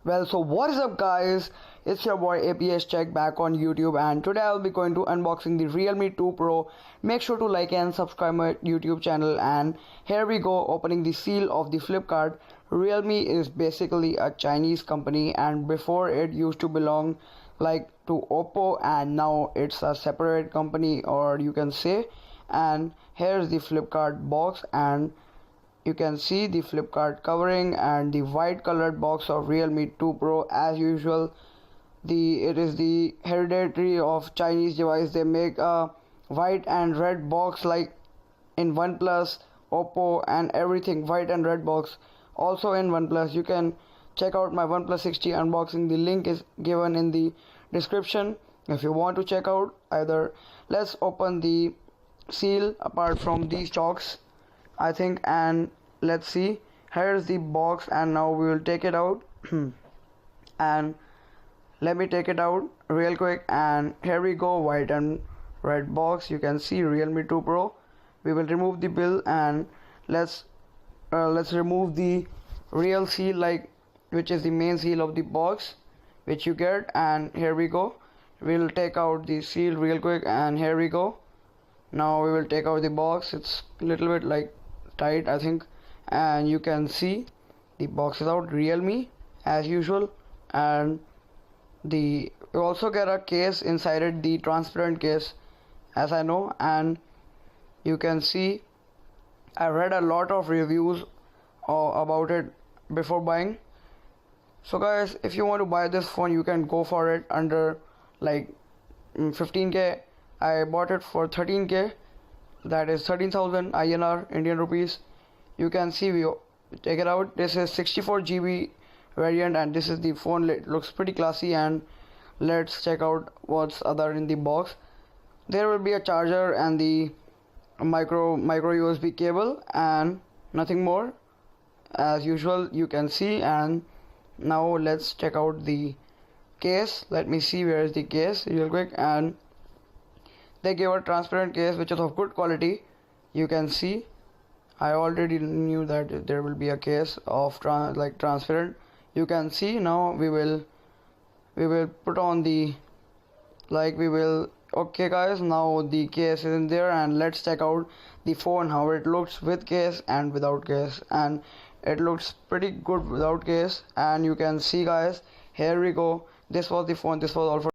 Well, so what is up guys, it's your boy APS Check back on YouTube, and today I'll be going to unboxing the Realme 2 Pro. Make sure to like and subscribe my YouTube channel, and here we go, opening the seal of the flip card. Realme is basically a Chinese company, and before it used to belong like to Oppo, and now it's a separate company, or you can say. And here's the flip card box, and you can see the flip card covering and the white colored box of Realme 2 Pro. As usual, it is the hereditary of Chinese device. They make a white and red box like in OnePlus, Oppo, and everything. White and red box also in OnePlus. You can check out my OnePlus 60 unboxing. The link is given in the description if you want to check out either. Let's open the seal apart from these chalks, I think, and let's see. Here's the box, and now we will take it out. And let me take it out real quick, and here we go, white and red box. You can see Realme 2 Pro. We will remove the bill, and let's remove the real seal, like which is the main seal of the box which you get. And here we go, we'll take out the seal real quick, and here we go. Now we will take out the box. It's a little bit like tight, I think, and you can see the box is out. Realme as usual, and you also get a case inside it, the transparent case, as I know. And you can see I read a lot of reviews about it before buying. So guys, if you want to buy this phone, you can go for it under like 15k. I bought it for 13k, that is 13,000 INR, Indian rupees. You can see, we take it out. This is 64GB variant, and this is the phone. It looks pretty classy. And let's check out what's other in the box. There will be a charger and the micro USB cable, and nothing more as usual, you can see. And now let's check out the case. Let me see, where is the case real quick. And they gave a transparent case which is of good quality. You can see, I already knew that there will be a case of transparent. You can see. Now we will put on the okay guys, now the case is in there, and let's check out the phone, how it looks with case and without case. And it looks pretty good without case. And you can see guys, here we go. This was the phone. This was all for